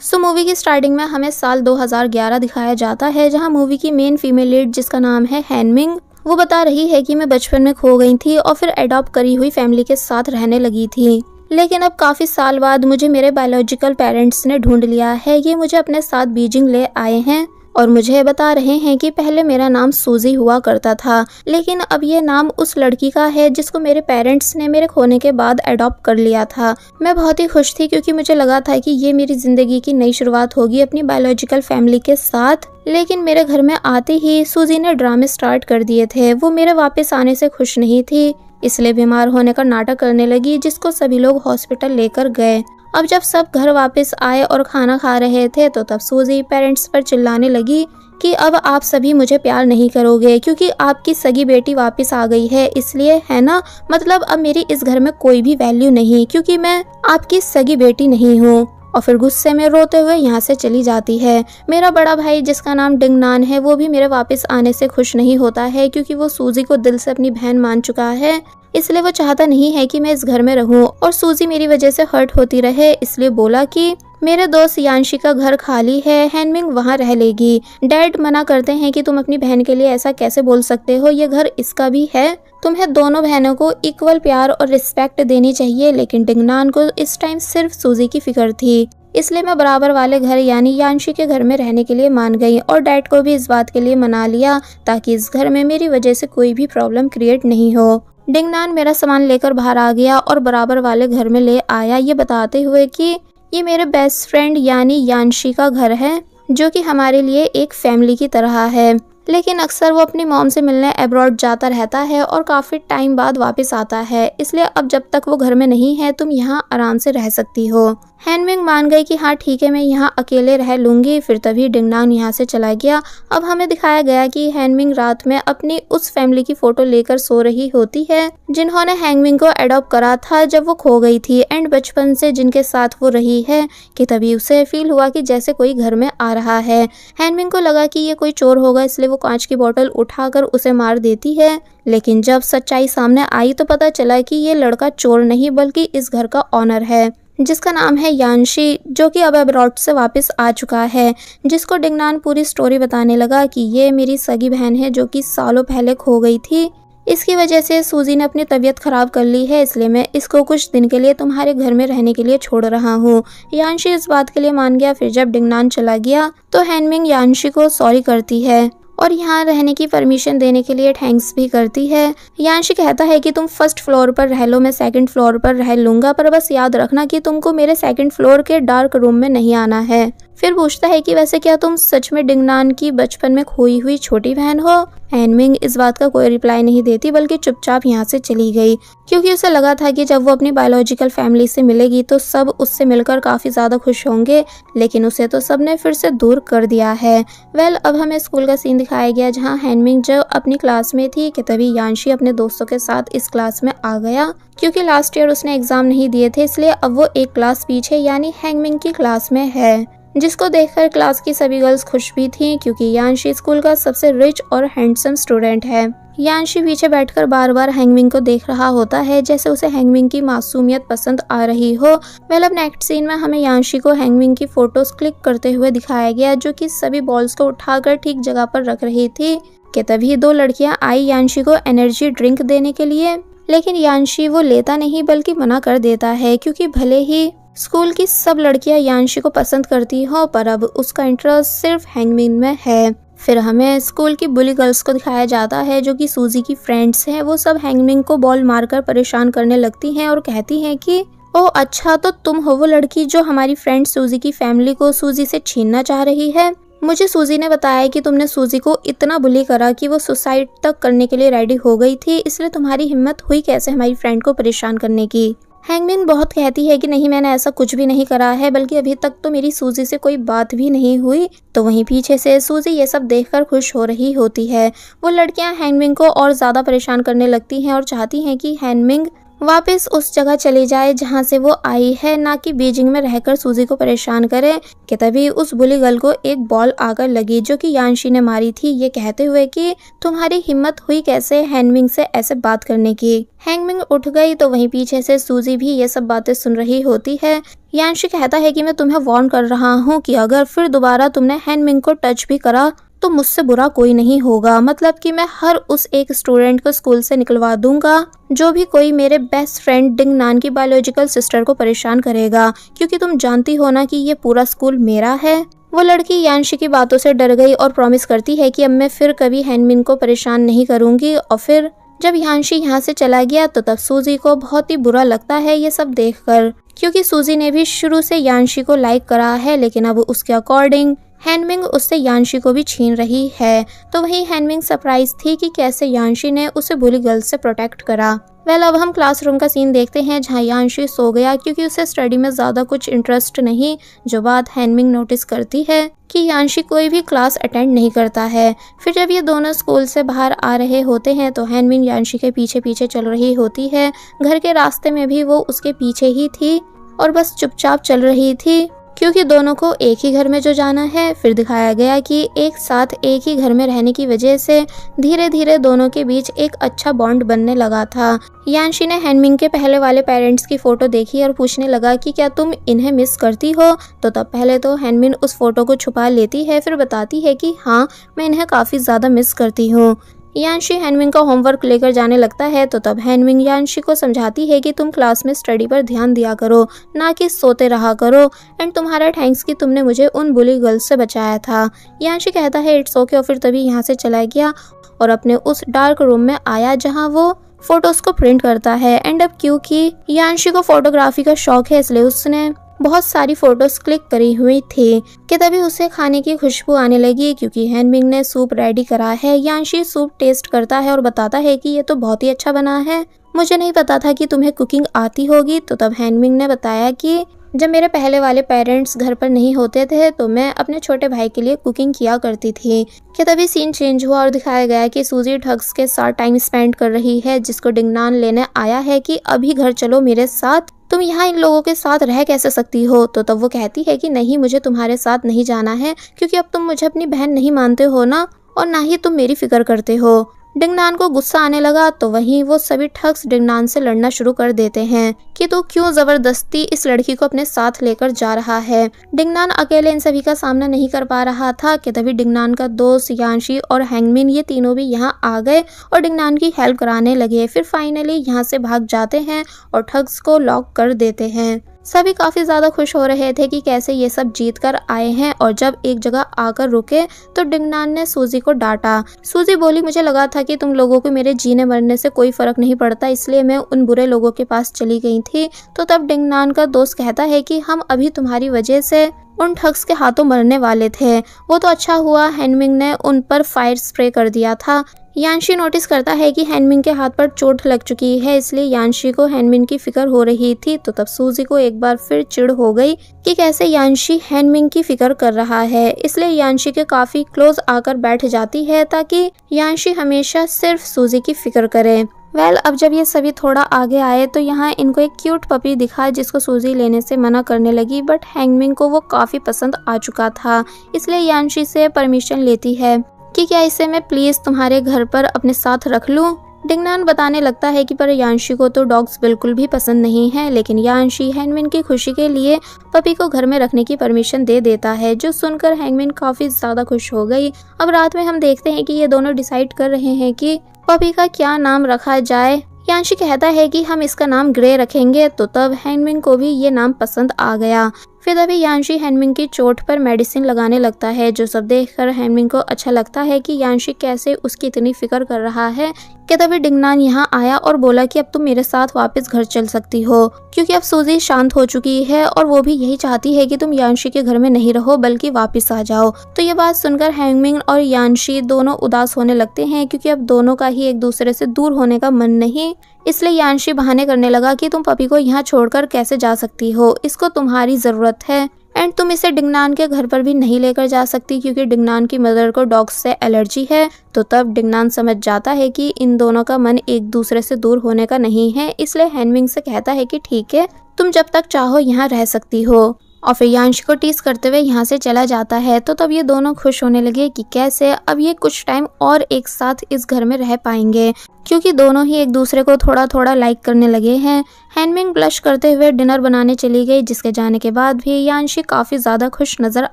सो movie की starting में हमें साल 2011 दिखाया जाता है, जहां मूवी की मेन फीमेल लीड जिसका नाम है हैनमिंग, वो बता रही है कि मैं बचपन में खो गई थी और फिर अडॉप्ट करी हुई फैमिली के साथ रहने लगी थी, लेकिन अब काफी साल बाद मुझे मेरे बायोलॉजिकल पेरेंट्स ने ढूंढ लिया है। ये मुझे अपने साथ बीजिंग ले आए हैं और मुझे बता रहे हैं कि पहले मेरा नाम सूजी हुआ करता था, लेकिन अब ये नाम उस लड़की का है जिसको मेरे पेरेंट्स ने मेरे खोने के बाद अडॉप्ट कर लिया था। मैं बहुत ही खुश थी क्योंकि मुझे लगा था कि ये मेरी जिंदगी की नई शुरुआत होगी अपनी बायोलॉजिकल फैमिली के साथ। लेकिन मेरे घर में आते ही सूजी ने ड्रामे स्टार्ट कर दिए थे। वो मेरे वापस आने से खुश नहीं थी, इसलिए बीमार होने का नाटक करने लगी, जिसको सभी लोग हॉस्पिटल लेकर गए। अब जब सब घर वापस आए और खाना खा रहे थे तो तब सूजी पेरेंट्स पर चिल्लाने लगी कि अब आप सभी मुझे प्यार नहीं करोगे क्योंकि आपकी सगी बेटी वापस आ गई है, इसलिए है ना, मतलब अब मेरी इस घर में कोई भी वैल्यू नहीं क्योंकि मैं आपकी सगी बेटी नहीं हूँ। और फिर गुस्से में रोते हुए यहाँ से चली जाती है। मेरा बड़ा भाई जिसका नाम डिंगनान है वो भी मेरे वापस आने से खुश नहीं होता है क्योंकि वो सूजी को दिल से अपनी बहन मान चुका है, इसलिए वो चाहता नहीं है कि मैं इस घर में रहूं और सूजी मेरी वजह से हर्ट होती रहे, इसलिए बोला कि मेरे दोस्त यांशी का घर खाली है, हैनमिंग वहाँ रह लेगी। डैड मना करते हैं कि तुम अपनी बहन के लिए ऐसा कैसे बोल सकते हो, ये घर इसका भी है, तुम्हें दोनों बहनों को इक्वल प्यार और रिस्पेक्ट देनी चाहिए। लेकिन डिंगनान को इस टाइम सिर्फ सूजी की फिक्र थी, इसलिए मैं बराबर वाले घर यानी यांशी के घर में रहने के लिए मान गई और डैड को भी इस बात के लिए मना लिया ताकि इस घर में मेरी वजह से कोई भी प्रॉब्लम क्रिएट नहीं हो। डिंगनान मेरा सामान लेकर बाहर आ गया और बराबर वाले घर में ले आया, ये बताते हुए कि ये मेरे बेस्ट फ्रेंड यानी यांशी का घर है जो कि हमारे लिए एक फैमिली की तरह है। लेकिन अक्सर वो अपनी मॉम से मिलने अब्रॉड जाता रहता है और काफ़ी टाइम बाद वापस आता है, इसलिए अब जब तक वो घर में नहीं है तुम यहाँ आराम से रह सकती हो। हैनमिंग मान गई कि हाँ ठीक है, मैं यहाँ अकेले रह लूंगी। फिर तभी डिंगनान यहाँ से चला गया। अब हमें दिखाया गया कि हैनमिंग रात में अपनी उस फैमिली की फोटो लेकर सो रही होती है जिन्होंने हैनमिंग को अडॉप्ट करा था जब वो खो गई थी एंड बचपन से जिनके साथ वो रही है, कि तभी उसे फील हुआ कि जैसे कोई घर में आ रहा है। हैनमिंग को लगा कि ये कोई चोर होगा, इसलिए वो कांच की बोतल उठाकर उसे मार देती है। लेकिन जब सच्चाई सामने आई तो पता चला कि ये लड़का चोर नहीं बल्कि इस घर का ऑनर है जिसका नाम है यांशी, जो कि अब अब्रॉड से वापस आ चुका है, जिसको डिंगनान पूरी स्टोरी बताने लगा कि ये मेरी सगी बहन है जो कि सालों पहले खो गई थी। इसकी वजह से सूजी ने अपनी तबीयत खराब कर ली है, इसलिए मैं इसको कुछ दिन के लिए तुम्हारे घर में रहने के लिए छोड़ रहा हूँ। यांशी इस बात के लिए मान गया। फिर जब डिंगनान चला गया तो हैनमिंग यांशी को सॉरी करती है और यहाँ रहने की परमिशन देने के लिए थैंक्स भी करती है। यांशी कहता है कि तुम फर्स्ट फ्लोर पर रह लो, मैं सेकंड फ्लोर पर रह लूंगा, पर बस याद रखना कि तुमको मेरे सेकंड फ्लोर के डार्क रूम में नहीं आना है। फिर पूछता है कि वैसे क्या तुम सच में डिंगनान की बचपन में खोई हुई छोटी बहन हो? हैनमिंग इस बात का कोई रिप्लाई नहीं देती बल्कि चुपचाप यहाँ से चली गई क्योंकि उसे लगा था कि जब वो अपनी बायोलॉजिकल फैमिली से मिलेगी तो सब उससे मिलकर काफी ज्यादा खुश होंगे, लेकिन उसे तो सबने फिर से दूर कर दिया है। अब हमें स्कूल का सीन दिखाया गया जहाँ हैनमिंग जब अपनी क्लास में थी कि तभी यांशी अपने दोस्तों के साथ इस क्लास में आ गया। क्योंकि लास्ट ईयर उसने एग्जाम नहीं दिए थे, इसलिए अब वो एक क्लास पीछे यानी हैनमिंग की क्लास में है, जिसको देखकर क्लास की सभी गर्ल्स खुश भी थीं क्योंकि यांशी स्कूल का सबसे रिच और हैंडसम स्टूडेंट है। यांशी पीछे बैठकर बार बार हैनमिंग को देख रहा होता है जैसे उसे हैनमिंग की मासूमियत पसंद आ रही हो। अब नेक्स्ट सीन में हमें यांशी को हैनमिंग की फोटोज क्लिक करते हुए दिखाया गया जो कि सभी बॉल्स को उठाकर ठीक जगह पर रख रही थी कि तभी दो लड़कियां आई यांशी को एनर्जी ड्रिंक देने के लिए, लेकिन यांशी वो लेता नहीं बल्कि मना कर देता है क्योंकि भले ही स्कूल की सब लड़कियां यांशी को पसंद करती हो पर अब उसका इंटरेस्ट सिर्फ हैनमिंग में है। फिर हमें स्कूल की बुली गर्ल्स को दिखाया जाता है जो कि सूजी की फ्रेंड्स हैं। वो सब हैनमिंग को बॉल मारकर परेशान करने लगती हैं और कहती हैं कि ओह अच्छा, तो तुम हो वो लड़की जो हमारी फ्रेंड सूजी की फैमिली को सूजी से छीनना चाह रही है। मुझे सूजी ने बताया कि तुमने सूजी को इतना बुली करा कि वो सुसाइड तक करने के लिए रेडी हो गई थी, इसलिए तुम्हारी हिम्मत हुई कैसे हमारी फ्रेंड को परेशान करने की। हैनमिंग बहुत कहती है कि नहीं, मैंने ऐसा कुछ भी नहीं करा है, बल्कि अभी तक तो मेरी सूजी से कोई बात भी नहीं हुई। तो वहीं पीछे से सूजी ये सब देखकर खुश हो रही होती है। वो लड़कियां हैनमिंग को और ज्यादा परेशान करने लगती हैं और चाहती हैं कि हैनमिंग वापस उस जगह चली जाए जहाँ से वो आई है, ना कि बीजिंग में रहकर सूजी को परेशान करे। कि तभी उस बुली गर्ल को एक बॉल आकर लगी जो कि यांशी ने मारी थी, ये कहते हुए कि तुम्हारी हिम्मत हुई कैसे हैंगमिंग से ऐसे बात करने की। हैंगमिंग उठ गई तो वहीं पीछे से सूजी भी ये सब बातें सुन रही होती है। यांशी कहता है कि मैं तुम्हें वार्न कर रहा हूँ कि अगर फिर दोबारा तुमने हैंगमिंग को टच भी करा तो मुझसे बुरा कोई नहीं होगा, मतलब कि मैं हर उस एक स्टूडेंट को स्कूल से निकलवा दूंगा जो भी कोई मेरे बेस्ट फ्रेंड डिंगनान की बायोलॉजिकल सिस्टर को परेशान करेगा, क्योंकि तुम जानती हो ना कि ये पूरा स्कूल मेरा है। वो लड़की यांशी की बातों से डर गई और प्रॉमिस करती है कि अब मैं फिर कभी हैंगमिन को परेशान नहीं करूंगी। और फिर जब यांशी यहाँ से चला गया तो तब सूजी को बहुत ही बुरा लगता है ये सब देखकर, क्योंकि सूजी ने भी शुरू से यांशी को लाइक करा है, लेकिन अब उसके अकॉर्डिंग हैंगमिंग उससे यांशी को भी छीन रही है। तो वही हैंगमिंग सरप्राइज थी कि कैसे यांशी ने उसे बुली गर्ल से प्रोटेक्ट करा। अब हम क्लासरूम का सीन देखते हैं जहाँ यांशी सो गया क्योंकि उसे स्टडी में ज्यादा कुछ इंटरेस्ट नहीं। जो बात हैंगमिंग नोटिस करती है कि यांशी कोई भी क्लास अटेंड नहीं करता है। फिर जब ये दोनों स्कूल से बाहर आ रहे होते हैं तो हैंगमिंग यांशी के पीछे पीछे चल रही होती है। घर के रास्ते में भी वो उसके पीछे ही थी और बस चुपचाप चल रही थी, क्योंकि दोनों को एक ही घर में जो जाना है। फिर दिखाया गया कि एक साथ एक ही घर में रहने की वजह से धीरे धीरे दोनों के बीच एक अच्छा बॉन्ड बनने लगा था। यांशी ने हैंगमिंग के पहले वाले पेरेंट्स की फोटो देखी और पूछने लगा कि क्या तुम इन्हें मिस करती हो। तो तब पहले तो हैंगमिन उस फोटो को छुपा लेती है, फिर बताती है कि हाँ मैं इन्हें काफी ज्यादा मिस करती हूँ। यांशी हैंगमिन का होमवर्क लेकर जाने लगता है तो तब हैंगमिन यांशी को समझाती है कि तुम क्लास में स्टडी पर ध्यान दिया करो, ना कि सोते रहा करो, एंड तुम्हारा थैंक्स कि तुमने मुझे उन बुली गर्ल्स से बचाया था। यांशी कहता है इट्स ओके और फिर तभी यहाँ से चला गया और अपने उस डार्क रूम में आया जहाँ वो फोटोज को प्रिंट करता है। एंड अब क्योंकि यांशी को फोटोग्राफी का शौक है इसलिए उसने बहुत सारी फोटोज क्लिक करी हुई थी कि तभी उसे खाने की खुशबू आने लगी क्योंकि हैंगमिंग ने सूप रेडी करा है। यांशी सूप टेस्ट करता है और बताता है कि ये तो बहुत ही अच्छा बना है, मुझे नहीं पता था कि तुम्हें कुकिंग आती होगी। तो तब हैंगमिंग ने बताया कि जब मेरे पहले वाले पेरेंट्स घर पर नहीं होते थे तो मैं अपने छोटे भाई के लिए कुकिंग किया करती थी। कि तभी सीन चेंज हुआ और दिखाया गया कि सूजी ठग्स के साथ टाइम स्पेंड कर रही है, जिसको डिंगनान लेने आया है कि अभी घर चलो मेरे साथ, तुम यहाँ इन लोगों के साथ रह कैसे सकती हो। तो तब वो कहती है कि नहीं मुझे तुम्हारे साथ नहीं जाना है क्योंकि अब तुम मुझे अपनी बहन नहीं मानते हो ना, और ना ही तुम मेरी फिक्र करते हो। डिंगनान को गुस्सा आने लगा तो वहीं वो सभी ठग्स डिंगनान से लड़ना शुरू कर देते हैं कि तू क्यों जबरदस्ती इस लड़की को अपने साथ लेकर जा रहा है। डिंगनान अकेले इन सभी का सामना नहीं कर पा रहा था कि तभी डिंगनान का दोस्त यांशी और हैंगमिन ये तीनों भी यहाँ आ गए और डिंगनान की हेल्प कराने लगे। फिर फाइनली यहाँ से भाग जाते हैं और ठग्स को लॉक कर देते हैं। सभी काफी ज्यादा खुश हो रहे थे कि कैसे ये सब जीत कर आए हैं। और जब एक जगह आकर रुके तो डिंगनान ने सूजी को डांटा। सूजी बोली मुझे लगा था कि तुम लोगों को मेरे जीने मरने से कोई फर्क नहीं पड़ता, इसलिए मैं उन बुरे लोगों के पास चली गई थी। तो तब डिंगनान का दोस्त कहता है कि हम अभी तुम्हारी वजह से उन ठग्स के हाथों मरने वाले थे, वो तो अच्छा हुआ हैंगमिंग ने उन पर फायर स्प्रे कर दिया था। यांशी नोटिस करता है कि हैंगमिन के हाथ पर चोट लग चुकी है, इसलिए यांशी को हैंगमिन की फिक्र हो रही थी। तो तब सूजी को एक बार फिर चिढ़ हो गई कि कैसे यांशी हैंगमिन की फिक्र कर रहा है, इसलिए यांशी के काफी क्लोज आकर बैठ जाती है ताकि यांशी हमेशा सिर्फ सूजी की फिक्र करे। अब जब ये सभी थोड़ा आगे आए तो यहाँ इनको एक क्यूट पपी दिखा जिसको सूजी लेने से मना करने लगी, बट हैंगमिन को वो काफी पसंद आ चुका था, इसलिए यांशी से परमिशन लेती है कि क्या इसे मैं प्लीज तुम्हारे घर पर अपने साथ रख लूं। डिंगनान बताने लगता है कि पर यांशी को तो डॉग्स बिल्कुल भी पसंद नहीं है, लेकिन यांशी हैंगमिन की खुशी के लिए पपी को घर में रखने की परमिशन दे देता है, जो सुनकर हैंगमिन काफी ज्यादा खुश हो गई। अब रात में हम देखते हैं कि ये दोनों डिसाइड कर रहे हैं कि पपी का क्या नाम रखा जाए। यांशी कहता है कि हम इसका नाम ग्रे रखेंगे, तो तब हैंगमिन को भी ये नाम पसंद आ गया। फिर अभी यांशी हैंगमिन की चोट पर मेडिसिन लगाने लगता है, जो सब देखकर हैंगमिन को अच्छा लगता है कि यांशी कैसे उसकी इतनी फिक्र कर रहा है। कि तभी डिंगनान यहाँ आया और बोला कि अब तुम मेरे साथ वापस घर चल सकती हो, क्योंकि अब सूजी शांत हो चुकी है और वो भी यही चाहती है कि तुम यांशी के घर में नहीं रहो बल्कि वापस आ जाओ। तो ये बात सुनकर हैंगमिन और यांशी दोनों उदास होने लगते हैं, क्योंकि अब दोनों का ही एक दूसरे से दूर होने का मन नहीं। इसलिए यांशी बहाने करने लगा कि तुम पपी को यहाँ छोड़कर कैसे जा सकती हो, इसको तुम्हारी जरूरत है। एंड तुम इसे डिंगनान के घर पर भी नहीं लेकर जा सकती क्योंकि डिंगनान की मदर को डॉग्स से एलर्जी है। तो तब डिंगनान समझ जाता है कि इन दोनों का मन एक दूसरे से दूर होने का नहीं है, इसलिए हैनमिंग से कहता है कि ठीक है, तुम जब तक चाहो यहाँ रह सकती हो, और फिर यांशी को टीज करते हुए यहाँ से चला जाता है। तो तब ये दोनों खुश होने लगे कि कैसे अब ये कुछ टाइम और एक साथ इस घर में रह पाएंगे, क्योंकि दोनों ही एक दूसरे को थोड़ा थोड़ा लाइक करने लगे हैं। हैनमिंग ब्लश करते हुए डिनर बनाने चली गई, जिसके जाने के बाद भी यांशी काफी ज्यादा खुश नजर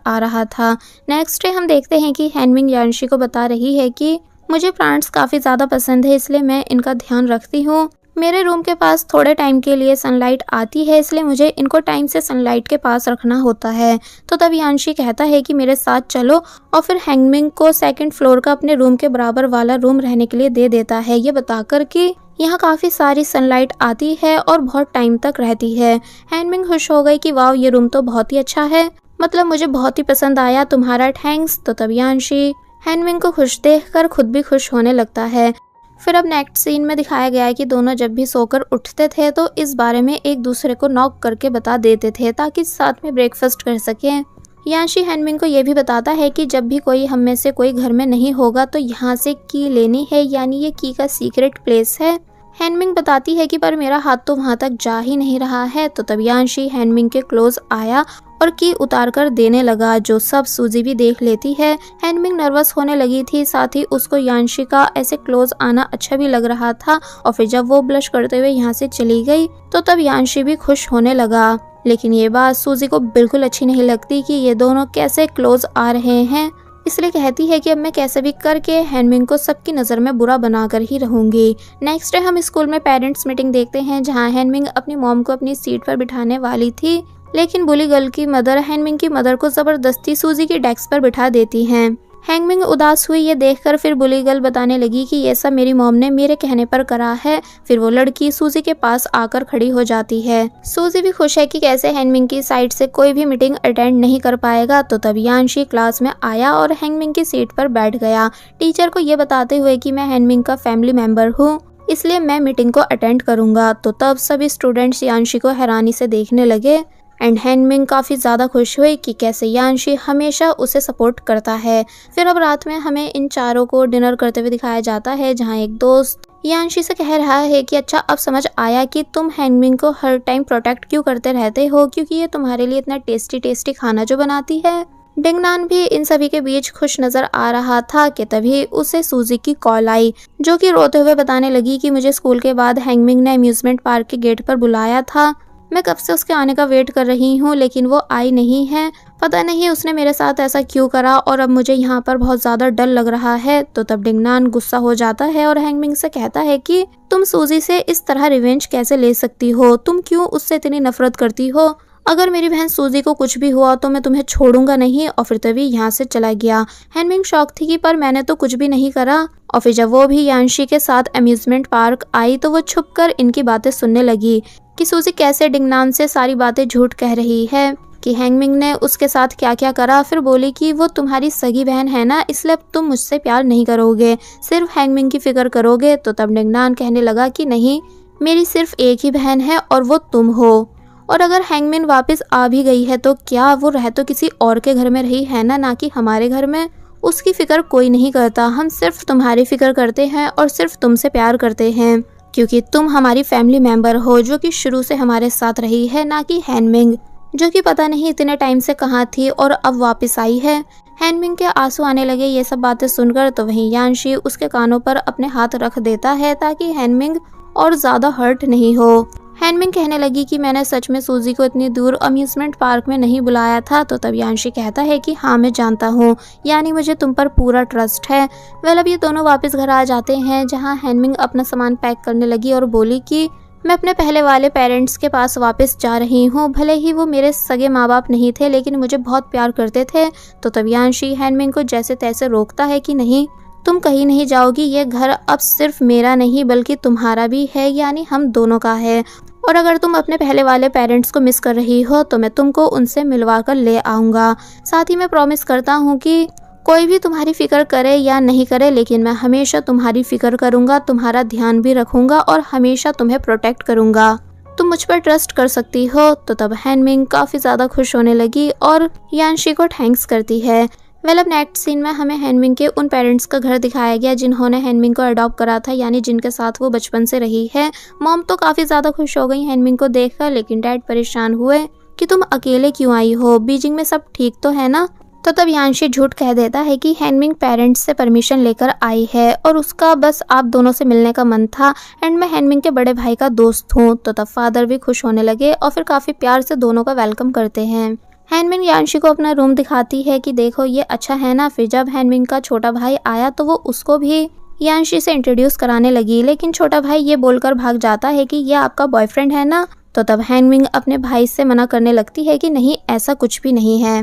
आ रहा था। नेक्स्ट डे हम देखते हैं कि हैनमिंग यांशी को बता रही है कि मुझे प्लांट्स काफी ज्यादा पसंद है, इसलिए मैं इनका ध्यान रखती हूँ। मेरे रूम के पास थोड़े टाइम के लिए सनलाइट आती है, इसलिए मुझे इनको टाइम से सनलाइट के पास रखना होता है। तो तब यांशी कहता है कि मेरे साथ चलो, और फिर हैनमिंग को सेकंड फ्लोर का अपने रूम के बराबर वाला रूम रहने के लिए दे देता है, ये बताकर कि यहाँ काफी सारी सनलाइट आती है और बहुत टाइम तक रहती है। हैनमिंग खुश हो गई कि वाह, ये रूम तो बहुत ही अच्छा है, मतलब मुझे बहुत ही पसंद आया, तुम्हारा थैंक्स। तो तब यांशी हैनमिंग को खुश देखकर खुद भी खुश होने लगता है। फिर अब नेक्स्ट सीन में दिखाया गया है कि दोनों जब भी सोकर उठते थे तो इस बारे में एक दूसरे को नॉक करके बता देते थे ताकि साथ में ब्रेकफास्ट कर सकें। यांशी हैनमिंग को ये भी बताता है कि जब भी कोई हम में से कोई घर में नहीं होगा तो यहाँ से की लेनी है, यानी ये की का सीक्रेट प्लेस है। हैनमिंग बताती है कि पर मेरा हाथ तो वहाँ तक जा ही नहीं रहा है। तो तब यांशी हैनमिंग के क्लोज आया और की उतार कर देने लगा, जो सब सूजी भी देख लेती है। हैनमिंग नर्वस होने लगी थी, साथ ही उसको यांशी का ऐसे क्लोज आना अच्छा भी लग रहा था। और फिर जब वो ब्लश करते हुए यहाँ से चली गई तो तब यांशी भी खुश होने लगा। लेकिन ये बात सूजी को बिल्कुल अच्छी नहीं लगती कि ये दोनों कैसे क्लोज आ रहे हैं, इसलिए कहती है कि अब मैं कैसे भी करके हैनमिंग को सबकी नज़र में बुरा बनाकर ही रहूंगी। नेक्स्ट डे हम स्कूल में पेरेंट्स मीटिंग देखते हैं, जहां हैनमिंग अपनी मॉम को अपनी सीट पर बिठाने वाली थी, लेकिन बुली गर्ल की मदर हैनमिंग की मदर को जबरदस्ती सूजी की डेस्क पर बिठा देती हैं। हैनमिंग उदास हुई ये देखकर फिर बुली गर्ल बताने लगी कि ये सब मेरी मॉम ने मेरे कहने पर करा है। फिर वो लड़की सूजी के पास आकर खड़ी हो जाती है। सूजी भी खुश है कि कैसे हैनमिंग की साइड से कोई भी मीटिंग अटेंड नहीं कर पाएगा। तो तब यांशी क्लास में आया और हैनमिंग की सीट पर बैठ गया, टीचर को ये बताते हुए कि मैं हैनमिंग का फैमिली मेंबर हूँ, इसलिए मैं मीटिंग को अटेंड करूंगा। तो तब सभी स्टूडेंट्स यांशी को हैरानी से देखने लगे एंड हैनमिंग काफ़ी ज़्यादा खुश हुई कि कैसे यांशी हमेशा उसे सपोर्ट करता है। फिर अब रात में हमें इन चारों को डिनर करते हुए दिखाया जाता है, जहां एक दोस्त यांशी से कह रहा है कि अच्छा अब समझ आया कि तुम हैनमिंग को हर टाइम प्रोटेक्ट क्यों करते रहते हो, क्योंकि ये तुम्हारे लिए इतना टेस्टी टेस्टी खाना जो बनाती है। डिंगनान भी इन सभी के बीच खुश नजर आ रहा था कि तभी उसे सूजी की कॉल आई, जो कि रोते हुए बताने लगी कि मुझे स्कूल के बाद हैनमिंग ने अम्यूजमेंट पार्क के गेट पर बुलाया था, मैं कब से उसके आने का वेट कर रही हूँ, लेकिन वो आई नहीं है। पता नहीं उसने मेरे साथ ऐसा क्यों करा और अब मुझे यहाँ पर बहुत ज़्यादा डर लग रहा है। तो तब डिंगनान गुस्सा हो जाता है और हैनमिंग से कहता है कि तुम सूजी से इस तरह रिवेंज कैसे ले सकती हो, तुम क्यों उससे इतनी नफरत करती हो, अगर मेरी बहन सूजी को कुछ भी हुआ तो मैं तुम्हें छोड़ूंगा नहीं। और फिर तभी यहाँ से चला गया। हैनमिंग शॉक थी कि पर मैंने तो कुछ भी नहीं करा। और फिर जब वो भी यांशी के साथ अम्यूजमेंट पार्क आई तो वो छुपकर इनकी बातें सुनने लगी कि सूजी कैसे डिंगनान से सारी बातें झूठ कह रही है, कि हैनमिंग ने उसके साथ क्या क्या करा। फिर बोली कि वो तुम्हारी सगी बहन है ना, इसलिए तुम मुझसे प्यार नहीं करोगे, सिर्फ हैनमिंग की फिक्र करोगे। तो तब डिंगनान कहने लगा कि नहीं, मेरी सिर्फ एक ही बहन है और वो तुम हो, और अगर हैंगमिन वापस आ भी गई है तो क्या वो रह तो किसी और के घर में रही है ना कि हमारे घर में। उसकी फिक्र कोई नहीं करता, हम सिर्फ तुम्हारी फिक्र करते हैं और सिर्फ तुमसे प्यार करते हैं, क्योंकि तुम हमारी फैमिली मेंबर हो जो कि शुरू से हमारे साथ रही है, ना कि हैनमिंग जो कि पता नहीं इतने टाइम से कहाँ थी और अब वापस आई है। हैनमिंग के आंसू आने लगे ये सब बातें सुनकर। तो वहीं यांशी उसके कानों पर अपने हाथ रख देता है ताकि हैनमिंग और ज्यादा हर्ट नहीं हो। हैनमिंग कहने लगी कि मैंने सच में सूजी को इतनी दूर अम्यूजमेंट पार्क में नहीं बुलाया था। तो तब यांशी कहता है कि हाँ मैं जानता हूँ, यानी मुझे तुम पर पूरा ट्रस्ट है। वेल अब ये दोनों वापस घर आ जाते हैं, जहाँ हैनमिंग अपना सामान पैक करने लगी और बोली कि मैं अपने पहले वाले पेरेंट्स के पास वापस जा रही हूँ, भले ही वो मेरे सगे माँ बाप नहीं थे लेकिन मुझे बहुत प्यार करते थे। तो तब यांशी हैनमिंग को जैसे तैसे रोकता है कि नहीं, तुम कहीं नहीं जाओगी, ये घर अब सिर्फ मेरा नहीं बल्कि तुम्हारा भी है, यानी हम दोनों का है। और अगर तुम अपने पहले वाले पेरेंट्स को मिस कर रही हो तो मैं तुमको उनसे मिलवा कर ले आऊँगा। साथ ही मैं प्रॉमिस करता हूँ कि कोई भी तुम्हारी फिक्र करे या नहीं करे, लेकिन मैं हमेशा तुम्हारी फिक्र करूँगा, तुम्हारा ध्यान भी रखूँगा और हमेशा तुम्हें प्रोटेक्ट करूँगा। तुम मुझ पर ट्रस्ट कर सकती हो। तो तब हैनमिंग काफ़ी ज़्यादा खुश होने लगी और यानशी को थैंक्स करती है। अब नेक्स्ट सीन में हमें हैनमिंग के उन पेरेंट्स का घर दिखाया गया जिन्होंने हैनमिंग को अडॉप्ट करा था, यानी जिनके साथ वो बचपन से रही है। मॉम तो काफ़ी ज़्यादा खुश हो गई हैनमिंग को देखकर, लेकिन डैड परेशान हुए कि तुम अकेले क्यों आई हो, बीजिंग में सब ठीक तो है ना। तो तब यानशी झूठ कह देता है कि हैनमिंग पेरेंट्स से परमिशन लेकर आई है और उसका बस आप दोनों से मिलने का मन था एंड मैं हैनमिंग के बड़े भाई का दोस्त हूँ। तो तब फादर भी खुश होने लगे और फिर काफ़ी प्यार से दोनों का वेलकम करते हैं। हैनमिंग यानशी को अपना रूम दिखाती है कि देखो ये अच्छा है ना। फिर जब हैनमिंग का छोटा भाई आया तो वो उसको भी यानशी से इंट्रोड्यूस कराने लगी, लेकिन छोटा भाई ये बोलकर भाग जाता है कि ये आपका बॉयफ्रेंड है ना। तो तब हैनमिंग अपने भाई से मना करने लगती है कि नहीं, ऐसा कुछ भी नहीं है।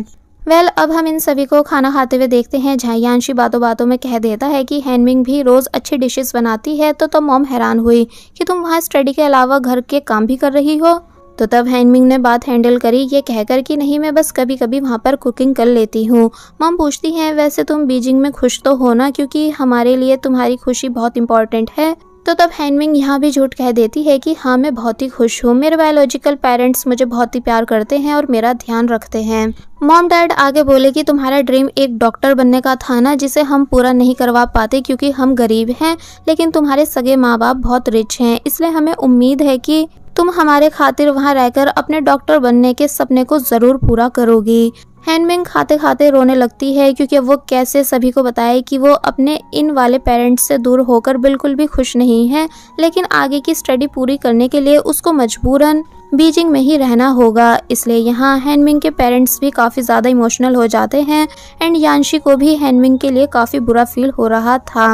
अब हम इन सभी को खाना खाते हुए देखते हैं, जहाँ यानशी बातों बातों में कह देता है कि हैनमिंग भी रोज अच्छी डिशेस बनाती है। तो तब मॉम हैरान हुई कि तुम वहाँ स्टडी के अलावा घर के काम भी कर रही हो। तो तब हैनमिंग ने बात हैंडल करी ये कहकर कि नहीं, मैं बस कभी कभी वहाँ पर कुकिंग कर लेती हूँ। मॉम पूछती हैं वैसे तुम बीजिंग में खुश तो हो ना, क्योंकि हमारे लिए तुम्हारी खुशी बहुत इंपॉर्टेंट है। तो तब हैनमिंग यहाँ भी झूठ कह देती है कि हाँ, मैं बहुत ही खुश हूँ। मेरे बायोलॉजिकल पेरेंट्स मुझे बहुत ही प्यार करते हैं और मेरा ध्यान रखते हैं। मॉम डैड आगे बोले कि तुम्हारा ड्रीम एक डॉक्टर बनने का था ना, जिसे हम पूरा नहीं करवा पाते क्योंकि हम गरीब हैं, लेकिन तुम्हारे सगे माँ बाप बहुत रिच हैं, इसलिए हमें उम्मीद है कि तुम हमारे खातिर वहाँ रहकर अपने डॉक्टर बनने के सपने को जरूर पूरा करोगी। हैनमिंग खाते खाते रोने लगती है क्योंकि वो कैसे सभी को बताए कि वो अपने इन वाले पेरेंट्स से दूर होकर बिल्कुल भी खुश नहीं है, लेकिन आगे की स्टडी पूरी करने के लिए उसको मजबूरन बीजिंग में ही रहना होगा। इसलिए यहाँ हैनमिंग के पेरेंट्स भी काफ़ी ज़्यादा इमोशनल हो जाते हैं एंड यानशी को भी हैनमिंग के लिए काफ़ी बुरा फील हो रहा था।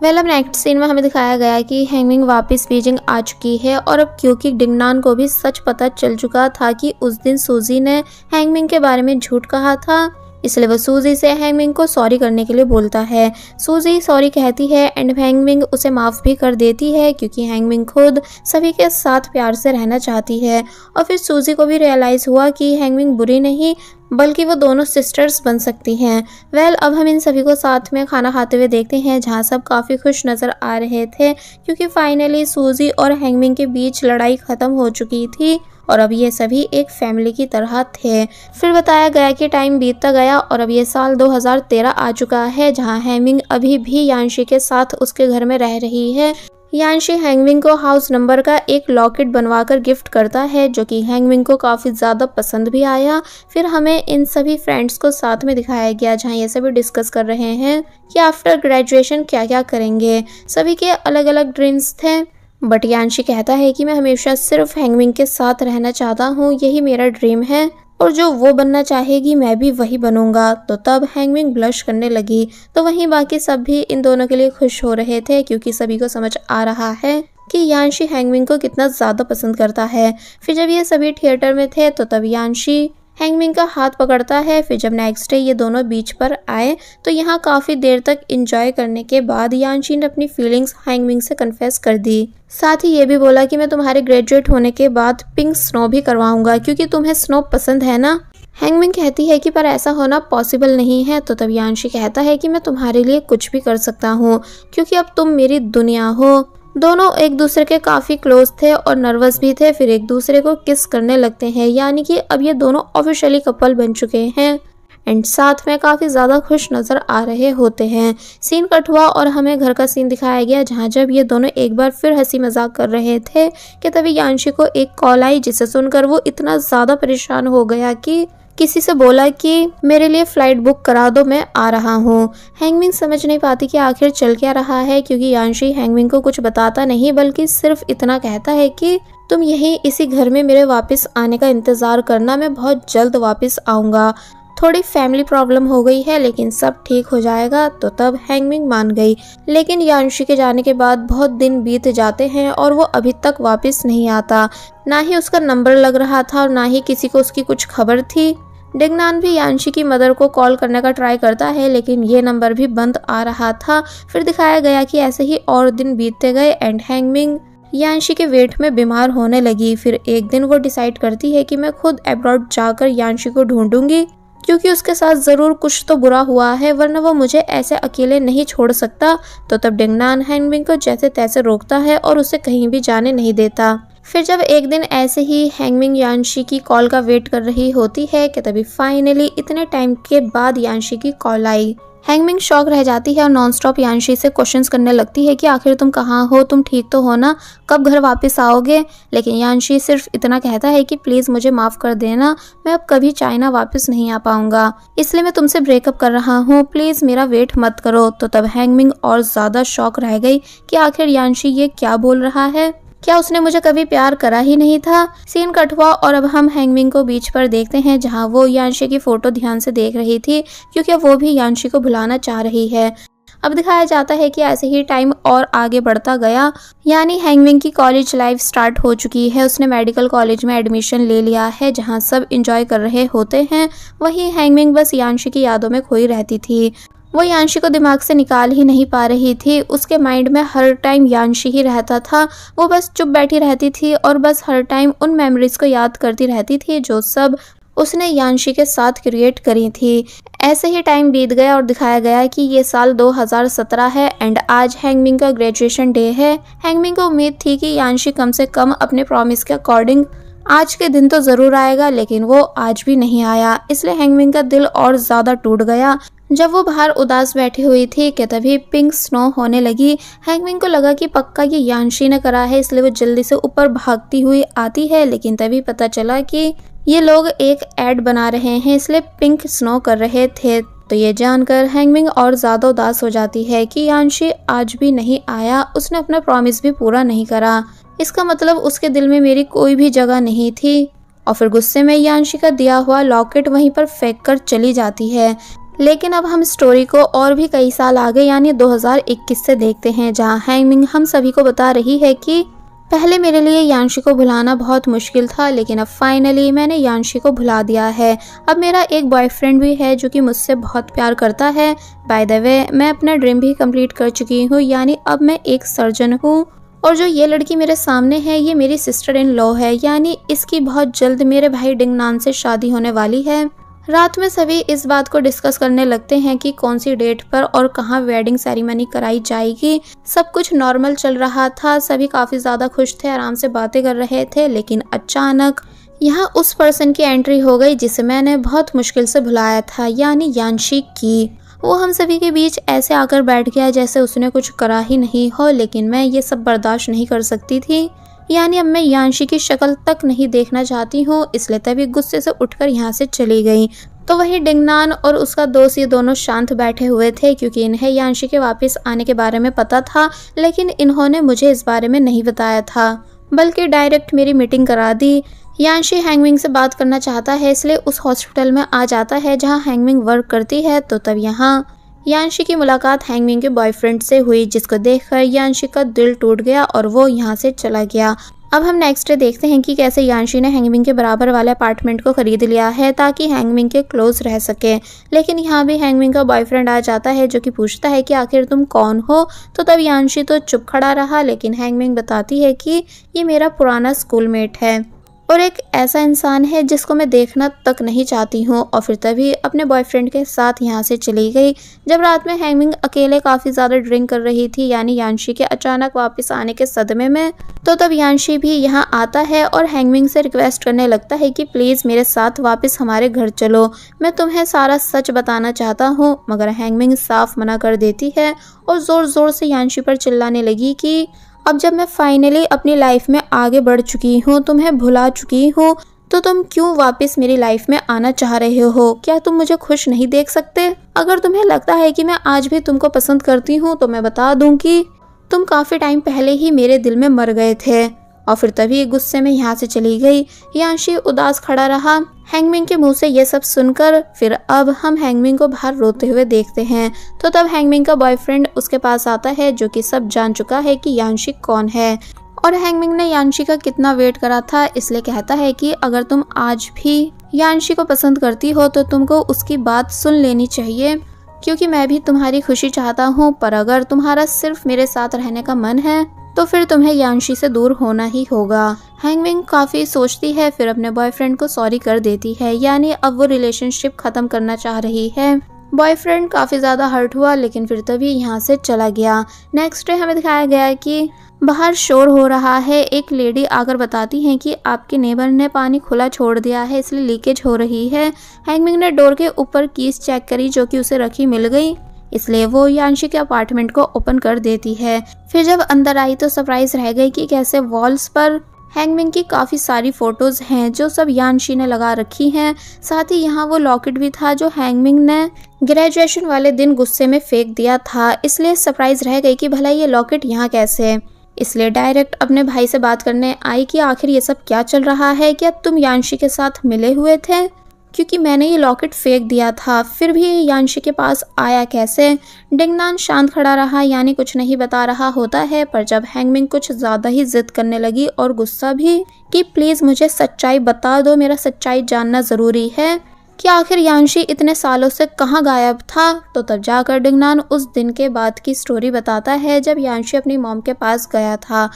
अब नेक्स्ट सीन में हमें दिखाया गया कि हैनमिंग वापस बीजिंग आ चुकी है और अब क्योंकि डिंगनान को भी सच पता चल चुका था कि उस दिन सूजी ने हैनमिंग के बारे में झूठ कहा था, इसलिए वो सूजी से हैनमिंग को सॉरी करने के लिए बोलता है। सूजी सॉरी कहती है एंड हैनमिंग उसे माफ़ भी कर देती है क्योंकि हैनमिंग खुद सभी के साथ प्यार से रहना चाहती है। और फिर सूजी को भी रियलाइज़ हुआ कि हैनमिंग बुरी नहीं बल्कि वो दोनों सिस्टर्स बन सकती हैं। अब हम इन सभी को साथ में खाना खाते हुए देखते हैं, जहाँ सब काफ़ी खुश नज़र आ रहे थे क्योंकि फाइनली सूजी और हैनमिंग के बीच लड़ाई ख़त्म हो चुकी थी और अब ये सभी एक फैमिली की तरह थे। फिर बताया गया कि टाइम बीतता गया और अब ये साल 2013 आ चुका है, जहाँ हैनमिंग अभी भी यानशी के साथ उसके घर में रह रही है। यानशी हैनमिंग को हाउस नंबर का एक लॉकेट बनवाकर गिफ्ट करता है, जो कि हैनमिंग को काफ़ी ज़्यादा पसंद भी आया। फिर हमें इन सभी फ्रेंड्स को साथ में दिखाया गया, जहाँ ये सभी डिस्कस कर रहे हैं कि आफ्टर ग्रेजुएशन क्या क्या करेंगे। सभी के अलग अलग ड्रीम्स थे, बट यानशी कहता है कि मैं हमेशा सिर्फ हैनमिंग के साथ रहना चाहता हूँ, यही मेरा ड्रीम है और जो वो बनना चाहेगी मैं भी वही बनूंगा। तो तब हैनमिंग ब्लश करने लगी। तो वहीं बाकी सब भी इन दोनों के लिए खुश हो रहे थे क्योंकि सभी को समझ आ रहा है कि यानशी हैनमिंग को कितना ज़्यादा पसंद करता है। फिर जब ये सभी थिएटर में थे तो तब यानशी हैनमिंग का हाथ पकड़ता है। फिर जब नेक्स्ट डे ये दोनों बीच पर आए तो यहाँ काफ़ी देर तक एंजॉय करने के बाद यानशी ने अपनी फीलिंग्स हैनमिंग से कन्फेस कर दी। साथ ही ये भी बोला कि मैं तुम्हारे ग्रेजुएट होने के बाद पिंक स्नो भी करवाऊंगा क्योंकि तुम्हें स्नो पसंद है ना। हैनमिंग कहती है कि पर ऐसा होना पॉसिबल नहीं है। तो तब यानशी कहता है कि मैं तुम्हारे लिए कुछ भी कर सकता हूँ क्योंकि अब तुम मेरी दुनिया हो। दोनों एक दूसरे के काफ़ी क्लोज थे और नर्वस भी थे। फिर एक दूसरे को किस करने लगते हैं, यानी कि अब ये दोनों ऑफिशियली कपल बन चुके हैं एंड साथ में काफ़ी ज़्यादा खुश नज़र आ रहे होते हैं। सीन कट हुआ और हमें घर का सीन दिखाया गया, जहाँ जब ये दोनों एक बार फिर हंसी मजाक कर रहे थे कि तभी यानशी को एक कॉल आई, जिसे सुनकर वो इतना ज़्यादा परेशान हो गया कि किसी से बोला कि मेरे लिए फ़्लाइट बुक करा दो, मैं आ रहा हूँ। हैनमिंग समझ नहीं पाती कि आखिर चल क्या रहा है क्योंकि यानशी हैनमिंग को कुछ बताता नहीं बल्कि सिर्फ इतना कहता है कि तुम यहीं इसी घर में मेरे वापस आने का इंतज़ार करना, मैं बहुत जल्द वापस आऊँगा। थोड़ी फैमिली प्रॉब्लम हो गई है लेकिन सब ठीक हो जाएगा। तो तब हैनमिंग मान गई, लेकिन यानशी के जाने के बाद बहुत दिन बीत जाते हैं और वो अभी तक वापस नहीं आता। ना ही उसका नंबर लग रहा था और ना ही किसी को उसकी कुछ खबर थी। डिंगनान भी यानशी की मदर को कॉल करने का ट्राई करता है लेकिन ये नंबर भी बंद आ रहा था। फिर दिखाया गया कि ऐसे ही और दिन बीतते गए एंड हैनमिंग यानशी के वेट में बीमार होने लगी। फिर एक दिन वो डिसाइड करती है कि मैं खुद अब्रॉड जाकर यानशी को ढूंढूंगी क्योंकि उसके साथ ज़रूर कुछ तो बुरा हुआ है, वरना वो मुझे ऐसे अकेले नहीं छोड़ सकता। तो तब डिंगनान हैनमिंग को जैसे तैसे रोकता है और उसे कहीं भी जाने नहीं देता। फिर जब एक दिन ऐसे ही हैंगमिंग यांशी की कॉल का वेट कर रही होती है कि तभी फाइनली इतने टाइम के बाद यांशी की कॉल आई। हैंगमिंग शॉक रह जाती है और नॉनस्टॉप यांशी से क्वेश्चंस करने लगती है कि आखिर तुम कहाँ हो, तुम ठीक तो हो ना, कब घर वापस आओगे। लेकिन यांशी सिर्फ इतना कहता है कि प्लीज मुझे माफ कर देना, मैं अब कभी चाइना वापस नहीं आ पाऊंगा, इसलिए मैं तुमसे ब्रेकअप कर रहा हूँ, प्लीज मेरा वेट मत करो। तो तब हैंगमिंग और ज्यादा शॉक रह गई कि आखिर यांशी ये क्या बोल रहा है, क्या उसने मुझे कभी प्यार करा ही नहीं था। सीन कट हुआ और अब हम हैंगमिंग को बीच पर देखते हैं जहां वो यांशी की फोटो ध्यान से देख रही थी क्योंकि वो भी यांशी को भुलाना चाह रही है। अब दिखाया जाता है कि ऐसे ही टाइम और आगे बढ़ता गया, यानी हैंगमिंग की कॉलेज लाइफ स्टार्ट हो चुकी है। उसने मेडिकल कॉलेज में एडमिशन ले लिया है जहां सब एंजॉय कर रहे होते हैं। वहीं हैंगमिंग बस यांशी की यादों में खोई रहती थी। वो यांशी को दिमाग से निकाल ही नहीं पा रही थी। उसके माइंड में हर टाइम यांशी ही रहता था। वो बस चुप बैठी रहती थी और बस हर टाइम उन मेमोरीज को याद करती रहती थी जो सब उसने यांशी के साथ क्रिएट करी थी। ऐसे ही टाइम बीत गया और दिखाया गया कि ये साल 2017 है एंड आज हैंगमिंग का ग्रेजुएशन डे है। हैंगमिंग को उम्मीद थी कि यांशी कम से कम अपने प्रॉमिस के अकॉर्डिंग आज के दिन तो जरूर आएगा, लेकिन वो आज भी नहीं आया। इसलिए हैंगमिंग का दिल और ज्यादा टूट गया। जब वो बाहर उदास बैठी हुई थी कि तभी पिंक स्नो होने लगी। हैंगमिंग को लगा कि पक्का ये यांशी ने करा है, इसलिए वो जल्दी से ऊपर भागती हुई आती है। लेकिन तभी पता चला कि ये लोग एक एड बना रहे हैं, इसलिए पिंक स्नो कर रहे थे। तो ये जानकर हैंगमिंग और ज्यादा उदास हो जाती है कि यांशी आज भी नहीं आया, उसने अपना प्रॉमिस भी पूरा नहीं करा। इसका मतलब उसके दिल में मेरी कोई भी जगह नहीं थी। और फिर गुस्से में यांशी का दिया हुआ लॉकेट वहीं पर फेंक कर चली जाती है। लेकिन अब हम स्टोरी को और भी कई साल आगे यानी 2021 से देखते हैं, जहां हैंगमिंग हम सभी को बता रही है कि पहले मेरे लिए यांशी को भुलाना बहुत मुश्किल था, लेकिन अब फाइनली मैंने यांशी को भुला दिया है। अब मेरा एक बॉयफ्रेंड भी है जो कि मुझसे बहुत प्यार करता है। बाय द वे, मैं अपना ड्रीम भी कंप्लीट कर चुकी हूँ, यानी अब मैं एक सर्जन हूँ। और जो ये लड़की मेरे सामने है ये मेरी सिस्टर इन लॉ है, यानी इसकी बहुत जल्द मेरे भाई डिंगनान से शादी होने वाली है। रात में सभी इस बात को डिस्कस करने लगते हैं कि कौन सी डेट पर और कहाँ वेडिंग सेरेमनी कराई जाएगी। सब कुछ नॉर्मल चल रहा था, सभी काफी ज्यादा खुश थे, आराम से बातें कर रहे थे। लेकिन अचानक यहाँ उस पर्सन की एंट्री हो गई जिसे मैंने बहुत मुश्किल से भुलाया था, यानी यांशी की। वो हम सभी के बीच ऐसे आकर बैठ गया जैसे उसने कुछ करा ही नहीं हो। लेकिन मैं ये सब बर्दाश्त नहीं कर सकती थी, यानी अब मैं यांशी की शक्ल तक नहीं देखना चाहती हूँ, इसलिए तभी गुस्से से उठकर यहाँ से चली गई। तो वही डिंगनान और उसका दोस्त ये दोनों शांत बैठे हुए थे क्योंकि इन्हें यांशी के वापस आने के बारे में पता था, लेकिन इन्होंने मुझे इस बारे में नहीं बताया था, बल्कि डायरेक्ट मेरी मीटिंग करा दी। यांशी हैंगमिंग से बात करना चाहता है, इसलिए उस हॉस्पिटल में आ जाता है जहाँ हैंगमिंग वर्क करती है। तो तब यहाँ यांशी की मुलाकात हैंगमिंग के बॉयफ्रेंड से हुई, जिसको देखकर यांशी का दिल टूट गया और वो यहाँ से चला गया। अब हम नेक्स्ट डे देखते हैं कि कैसे यांशी ने हैंगमिंग के बराबर वाले अपार्टमेंट को खरीद लिया है ताकि हैंगमिंग के क्लोज रह सके। लेकिन यहाँ भी हैंगमिंग का बॉयफ्रेंड आ जाता है जो कि पूछता है कि आखिर तुम कौन हो। तो तब यांशी तो चुप खड़ा रहा, लेकिन हैंगमिंग बताती है कि ये मेरा पुराना स्कूलमेट है और एक ऐसा इंसान है जिसको मैं देखना तक नहीं चाहती हूँ। और फिर तभी अपने बॉयफ्रेंड के साथ यहाँ से चली गई। जब रात में हैंगमिंग अकेले काफ़ी ज़्यादा ड्रिंक कर रही थी, यानी यांशी के अचानक वापस आने के सदमे में, तो तब यांशी भी यहाँ आता है और हैंगमिंग से रिक्वेस्ट करने लगता है कि प्लीज़ मेरे साथ वापस हमारे घर चलो, मैं तुम्हें सारा सच बताना चाहता हूँ। मगर हैंगमिंग साफ मना कर देती है और ज़ोर ज़ोर से यांशी पर चिल्लाने लगी कि अब जब मैं फाइनली अपनी लाइफ में आगे बढ़ चुकी हूँ, तुम्हें भुला चुकी हूँ, तो तुम क्यों वापस मेरी लाइफ में आना चाह रहे हो? क्या तुम मुझे खुश नहीं देख सकते? अगर तुम्हें लगता है कि मैं आज भी तुमको पसंद करती हूँ तो मैं बता दूं कि तुम काफी टाइम पहले ही मेरे दिल में मर गए थे। और फिर तभी गुस्से में यहाँ से चली गई। यांशी उदास खड़ा रहा हैंगमिंग के मुंह से ये सब सुनकर। फिर अब हम हैंगमिंग को बाहर रोते हुए देखते हैं। तो तब हैंगमिंग का बॉयफ्रेंड उसके पास आता है जो कि सब जान चुका है कि यांशी कौन है और हैंगमिंग ने यांशी का कितना वेट करा था, इसलिए कहता है कि अगर तुम आज भी यांशी को पसंद करती हो तो तुमको उसकी बात सुन लेनी चाहिए, क्योंकि मैं भी तुम्हारी खुशी चाहता हूँ। पर अगर तुम्हारा सिर्फ मेरे साथ रहने का मन है तो फिर तुम्हें यांशी से दूर होना ही होगा। हैंगमिंग काफी सोचती है, फिर अपने बॉयफ्रेंड को सॉरी कर देती है, यानी अब वो रिलेशनशिप खत्म करना चाह रही है। बॉयफ्रेंड काफ़ी ज़्यादा हर्ट हुआ लेकिन फिर तभी यहाँ से चला गया। नेक्स्ट डे हमें दिखाया गया है कि बाहर शोर हो रहा है। एक लेडी आकर बताती हैं कि आपके नेबर ने पानी खुला छोड़ दिया है इसलिए लीकेज हो रही है। हैंगमिंग ने डोर के ऊपर कीज चेक करी जो कि उसे रखी मिल गई, इसलिए वो यांशी के अपार्टमेंट को ओपन कर देती है। फिर जब अंदर आई तो सरप्राइज रह गई कि कैसे वॉल्स पर हैंगमिंग की काफ़ी सारी फोटोज हैं जो सब यांशी ने लगा रखी हैं। साथ ही यहाँ वो लॉकेट भी था जो हैंगमिंग ने ग्रेजुएशन वाले दिन गुस्से में फेंक दिया था, इसलिए सरप्राइज रह गई कि भला ये लॉकेट यहाँ कैसे। इसलिए डायरेक्ट अपने भाई से बात करने आई कि आखिर ये सब क्या चल रहा है, क्या तुम यांशी के साथ मिले हुए थे, क्योंकि मैंने ये लॉकेट फेंक दिया था। फिर भी यांशी के पास आया कैसे। डिंगनान शांत खड़ा रहा, यानी कुछ नहीं बता रहा होता है। पर जब हैंगमिंग कुछ ज़्यादा ही जिद करने लगी और गुस्सा भी कि प्लीज़ मुझे सच्चाई बता दो, मेरा सच्चाई जानना ज़रूरी है कि आखिर यांशी इतने सालों से कहाँ गायब था, तो तब जाकर डिंगनान उस दिन के बाद की स्टोरी बताता है जब यांशी अपनी मॉम के पास गया था।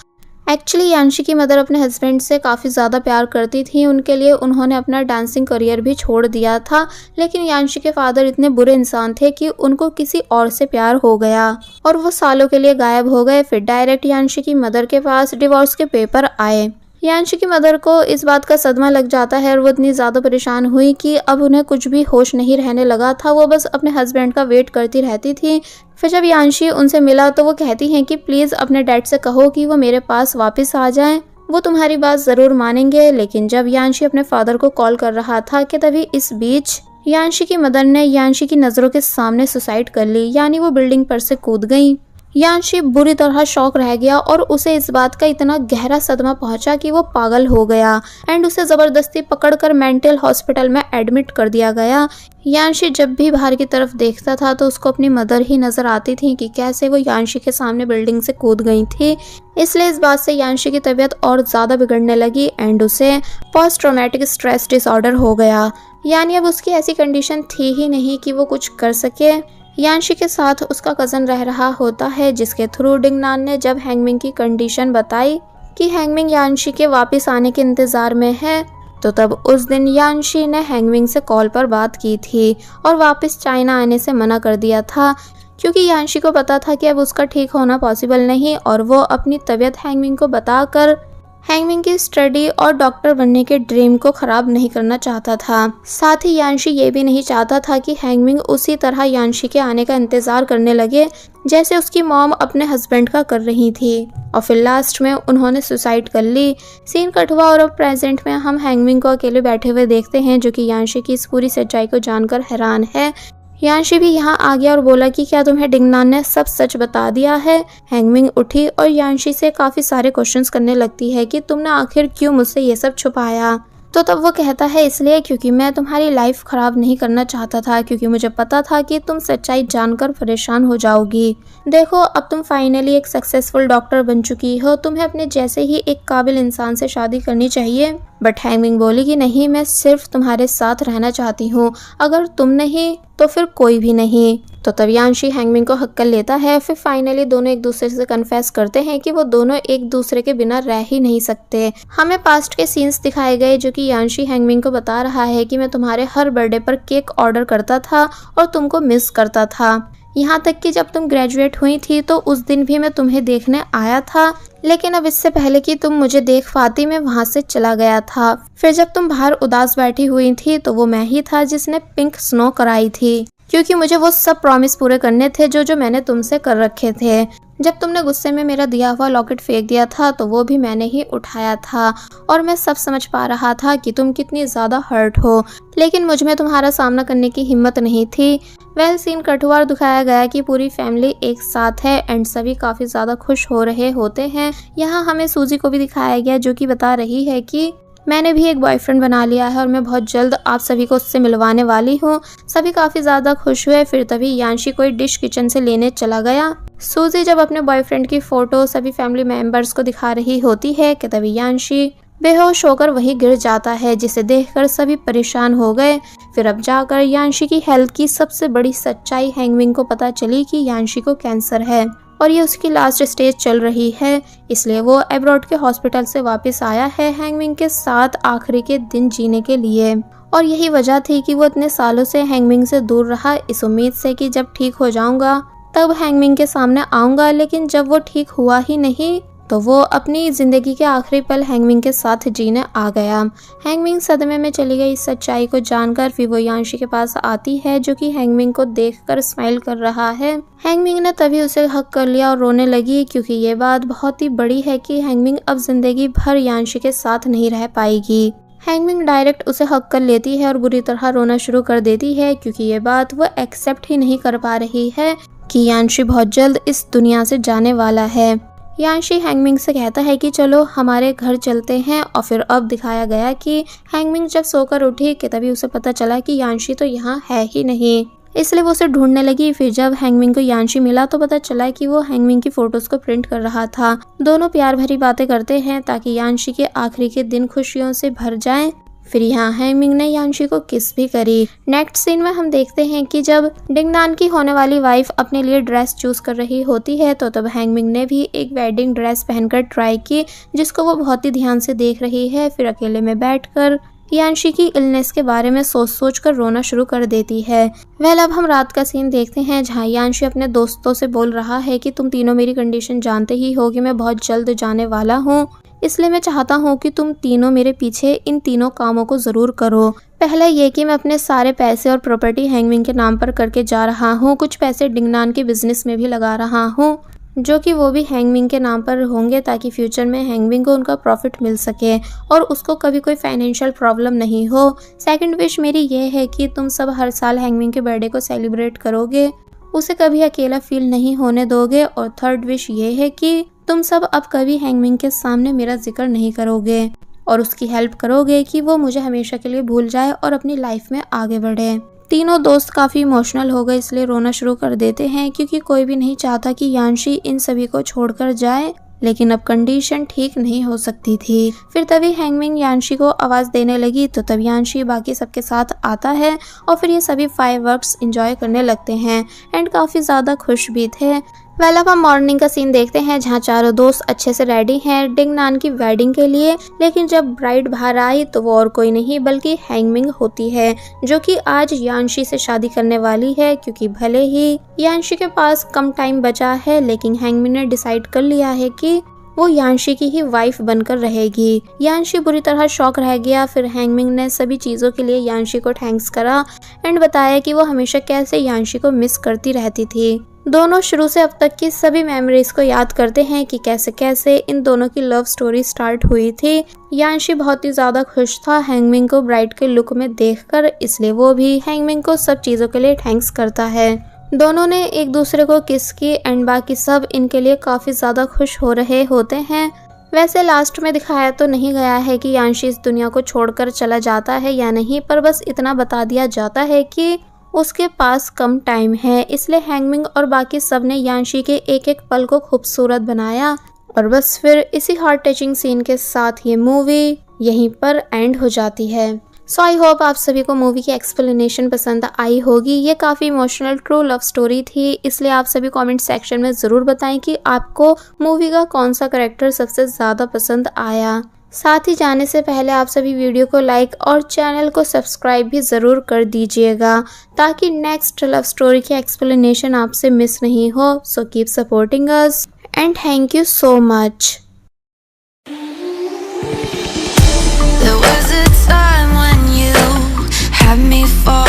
एक्चुअली यांशी की मदर अपने हस्बैंड से काफ़ी ज़्यादा प्यार करती थी, उनके लिए उन्होंने अपना डांसिंग करियर भी छोड़ दिया था। लेकिन यांशी के फादर इतने बुरे इंसान थे कि उनको किसी और से प्यार हो गया और वो सालों के लिए गायब हो गए। फिर डायरेक्ट यांशी की मदर के पास डिवोर्स के पेपर आए। यांशी की मदर को इस बात का सदमा लग जाता है और वो इतनी ज़्यादा परेशान हुई कि अब उन्हें कुछ भी होश नहीं रहने लगा था। वो बस अपने हस्बैंड का वेट करती रहती थी। फिर जब यांशी उनसे मिला तो वो कहती हैं कि प्लीज़ अपने डैड से कहो कि वो मेरे पास वापस आ जाएं, वो तुम्हारी बात ज़रूर मानेंगे। लेकिन जब यांशी अपने फादर को कॉल कर रहा था कि तभी इस बीच यांशी की मदर ने यांशी की नज़रों के सामने सुसाइड कर ली, यानी वो बिल्डिंग पर से कूद गई। यांशी बुरी तरह शॉक रह गया और उसे इस बात का इतना गहरा सदमा पहुंचा कि वो पागल हो गया एंड उसे ज़बरदस्ती पकड़कर मेंटल हॉस्पिटल में एडमिट कर दिया गया। यांशी जब भी बाहर की तरफ देखता था तो उसको अपनी मदर ही नज़र आती थी कि कैसे वो यांशी के सामने बिल्डिंग से कूद गई थी। इसलिए इस बात से यांशी की तबीयत और ज़्यादा बिगड़ने लगी एंड उसे पोस्ट ट्रॉमेटिक स्ट्रेस डिसऑर्डर हो गया, यानी अब उसकी ऐसी कंडीशन थी ही नहीं कि वो कुछ कर सके। यांशी के साथ उसका कज़न रह रहा होता है, जिसके थ्रू डिंगनान ने जब हैंगमिंग की कंडीशन बताई कि हैंगमिंग यांशी के वापस आने के इंतज़ार में है, तो तब उस दिन यांशी ने हैंगमिंग से कॉल पर बात की थी और वापस चाइना आने से मना कर दिया था, क्योंकि यांशी को पता था कि अब उसका ठीक होना पॉसिबल नहीं और वो अपनी तबीयत हैंगमिंग को बताकर हैंगमिंग की स्टडी और डॉक्टर बनने के ड्रीम को ख़राब नहीं करना चाहता था। साथ ही यांशी ये भी नहीं चाहता था कि हैंगमिंग उसी तरह यांशी के आने का इंतज़ार करने लगे जैसे उसकी मॉम अपने हस्बैंड का कर रही थी और फिर लास्ट में उन्होंने सुसाइड कर ली। सीन कट हुआ और अब प्रेजेंट में हम हैंगमिंग को अकेले बैठे हुए देखते हैं, जो कि यांशी की इस पूरी सच्चाई को जानकर हैरान है। यांशी भी यहाँ आ गया और बोला कि क्या तुम्हें डिंगनान ने सब सच बता दिया है। हैंगमिंग उठी और यांशी से काफ़ी सारे क्वेश्चंस करने लगती है कि तुमने आखिर क्यों मुझसे ये सब छुपाया। तो तब वो कहता है इसलिए क्योंकि मैं तुम्हारी लाइफ ख़राब नहीं करना चाहता था, क्योंकि मुझे पता था कि तुम सच्चाई जानकर परेशान हो जाओगी। देखो अब तुम फाइनली एक सक्सेसफुल डॉक्टर बन चुकी हो, तुम्हें अपने जैसे ही एक काबिल इंसान से शादी करनी चाहिए। बट हैंगमिंग बोली कि नहीं, मैं सिर्फ तुम्हारे साथ रहना चाहती हूँ, अगर तुम नहीं तो फिर कोई भी नहीं। तो तब यांशी हैंगमिंग को हक कर लेता है। फिर फाइनली दोनों एक दूसरे से कन्फेस करते हैं कि वो दोनों एक दूसरे के बिना रह ही नहीं सकते। हमें पास्ट के सीन्स दिखाए गए जो कि यांशी हैंगमिंग को बता रहा है कि मैं तुम्हारे हर बर्थडे पर केक ऑर्डर करता था और तुमको मिस करता था, यहाँ तक कि जब तुम ग्रेजुएट हुई थी तो उस दिन भी मैं तुम्हें देखने आया था, लेकिन अब इससे पहले कि तुम मुझे देख पाती मैं वहाँ से चला गया था। फिर जब तुम बाहर उदास बैठी हुई थी तो वो मैं ही था जिसने पिंक स्नो कराई थी, क्योंकि मुझे वो सब प्रॉमिस पूरे करने थे जो मैंने तुमसे कर रखे थे। जब तुमने गुस्से में मेरा दिया हुआ लॉकेट फेंक दिया था तो वो भी मैंने ही उठाया था और मैं सब समझ पा रहा था कि तुम कितनी ज़्यादा हर्ट हो, लेकिन मुझ में तुम्हारा सामना करने की हिम्मत नहीं थी। वह सीन कट हुआ और दिखाया गया कि पूरी फैमिली एक साथ है एंड सभी काफ़ी ज़्यादा खुश हो रहे होते हैं। यहाँ हमें सूजी को भी दिखाया गया जो कि बता रही है कि मैंने भी एक बॉयफ्रेंड बना लिया है और मैं बहुत जल्द आप सभी को उससे मिलवाने वाली हूँ। सभी काफ़ी ज़्यादा खुश हुए। फिर तभी यांशी कोई डिश किचन से लेने चला गया। सूजी जब अपने बॉयफ्रेंड की फ़ोटो सभी फैमिली मेम्बर्स को दिखा रही होती है कि तभी यांशी बेहोश होकर वहीं गिर जाता है, जिसे देखकर सभी परेशान हो गए। फिर अब जाकर यांशी की हेल्थ की सबसे बड़ी सच्चाई हैंगमिंग को पता चली कि यांशी को कैंसर है। और ये उसकी लास्ट स्टेज चल रही है, इसलिए वो एब्रॉड के हॉस्पिटल से वापस आया है हैंगमिंग के साथ आखिरी के दिन जीने के लिए। और यही वजह थी कि वो इतने सालों से हैंगमिंग से दूर रहा, इस उम्मीद से कि जब ठीक हो जाऊंगा तब हैंगमिंग के सामने आऊंगा। लेकिन जब वो ठीक हुआ ही नहीं तो वो अपनी जिंदगी के आखिरी पल हैंगमिंग के साथ जीने आ गया। हैंगमिंग सदमे में चली गई। इस सच्चाई को जानकर फिर वो यांशी के पास आती है, जो कि हैंगमिंग को देखकर स्माइल कर रहा है। हैंगमिंग ने तभी उसे हक कर लिया और रोने लगी, क्योंकि ये बात बहुत ही बड़ी है कि हैंगमिंग अब जिंदगी भर यांशी के साथ नहीं रह पाएगी। हैंगमिंग डायरेक्ट उसे हक कर लेती है और बुरी तरह रोना शुरू कर देती है, क्योंकि ये बात वो एक्सेप्ट ही नहीं कर पा रही है कि यांशी बहुत जल्द इस दुनिया से जाने वाला है। यांशी हैंगमिंग से कहता है कि चलो हमारे घर चलते हैं, और फिर अब दिखाया गया कि हैंगमिंग जब सोकर उठी कि तभी उसे पता चला कि यांशी तो यहाँ है ही नहीं, इसलिए वो उसे ढूंढने लगी। फिर जब हैंगमिंग को यांशी मिला तो पता चला कि वो हैंगमिंग की फोटोज को प्रिंट कर रहा था। दोनों प्यार भरी बातें करते हैं ताकि यांशी के आखिरी के दिन खुशियों से भर जाएं। फिर यहाँ हैंगमिंग ने यांशी को किस भी करी। नेक्स्ट सीन में हम देखते हैं कि जब डिंगनान की होने वाली वाइफ अपने लिए ड्रेस चूज कर रही होती है तो तब हैंगमिंग ने भी एक वेडिंग ड्रेस पहनकर ट्राई की, जिसको वो बहुत ही ध्यान से देख रही है। फिर अकेले में बैठकर यांशी की इलनेस के बारे में सोच कर रोना शुरू कर देती है। अब हम रात का सीन देखते हैं, जहाँ यांशी अपने दोस्तों से बोल रहा है कि तुम तीनों मेरी कंडीशन जानते ही हो कि मैं बहुत जल्द जाने वाला हूँ, इसलिए मैं चाहता हूँ कि तुम तीनों मेरे पीछे इन तीनों कामों को जरूर करो। पहला ये कि मैं अपने सारे पैसे और प्रॉपर्टी हैंगमिंग के नाम पर करके जा रहा हूँ। कुछ पैसे डिंगनान के बिजनेस में भी लगा रहा हूँ, जो कि वो भी हैंगमिंग के नाम पर होंगे, ताकि फ्यूचर में हैंगमिंग को उनका प्रॉफिट मिल सके और उसको कभी कोई फाइनेंशियल प्रॉब्लम नहीं हो। सेकंड विश मेरी ये है कि तुम सब हर साल हैंगमिंग के बर्थडे को सेलिब्रेट करोगे, उसे कभी अकेला फील नहीं होने दोगे। और थर्ड विश ये है कि तुम सब अब कभी हैंगमिंग के सामने मेरा जिक्र नहीं करोगे और उसकी हेल्प करोगे कि वो मुझे हमेशा के लिए भूल जाए और अपनी लाइफ में आगे बढ़े। तीनों दोस्त काफी इमोशनल हो गए, इसलिए रोना शुरू कर देते हैं, क्योंकि कोई भी नहीं चाहता कि यांशी इन सभी को छोड़कर जाए, लेकिन अब कंडीशन ठीक नहीं हो सकती थी। फिर तभी हैंगमिंग यांशी को आवाज देने लगी, तो तब यांशी बाकी सबके साथ आता है और फिर ये सभी फायरवर्क्स एंजॉय करने लगते हैं एंड काफी ज्यादा खुश भी थे। अब हम मॉर्निंग का सीन देखते हैं, जहाँ चारों दोस्त अच्छे से रेडी हैं डिंगनान की वेडिंग के लिए। लेकिन जब ब्राइड बाहर आई तो वो और कोई नहीं बल्कि हैंगमिंग होती है, जो कि आज यांशी से शादी करने वाली है। क्योंकि भले ही यांशी के पास कम टाइम बचा है, लेकिन हैंगमिंग ने डिसाइड कर लिया है कि वो यांशी की ही वाइफ बनकर रहेगी। यांशी बुरी तरह शॉक रह गया। फिर हैंगमिंग ने सभी चीजों के लिए यांशी को थैंक्स करा एंड बताया कि वो हमेशा कैसे यांशी को मिस करती रहती थी। दोनों शुरू से अब तक की सभी मेमोरीज को याद करते हैं कि कैसे कैसे इन दोनों की लव स्टोरी स्टार्ट हुई थी। यांशी बहुत ही ज्यादा खुश था हैंगमिंग को ब्राइड के लुक में देखकर, इसलिए वो भी हैंगमिंग को सब चीजों के लिए थैंक्स करता है। दोनों ने एक दूसरे को किस की एंड बाकी सब इनके लिए काफी ज्यादा खुश हो रहे होते हैं। वैसे लास्ट में दिखाया तो नहीं गया है कि यांशी इस दुनिया को छोड़कर चला जाता है या नहीं, पर बस इतना बता दिया जाता है कि उसके पास कम टाइम है, इसलिए हैंगमिंग और बाकी सब ने यांशी के एक एक पल को खूबसूरत बनाया। और बस फिर इसी हार्ट टचिंग सीन के साथ ये मूवी यहीं पर एंड हो जाती है। सो आई होप आप सभी को मूवी की एक्सप्लेनेशन पसंद आई होगी। ये काफ़ी इमोशनल ट्रू लव स्टोरी थी, इसलिए आप सभी कमेंट सेक्शन में ज़रूर बताएं कि आपको मूवी का कौन सा कैरेक्टर सबसे ज़्यादा पसंद आया। साथ ही जाने से पहले आप सभी वीडियो को लाइक और चैनल को सब्सक्राइब भी ज़रूर कर दीजिएगा, ताकि नेक्स्ट लव स्टोरी की एक्सप्लेनेशन आपसे मिस नहीं हो। So keep supporting us and thank you so much. There was a time when you had me fall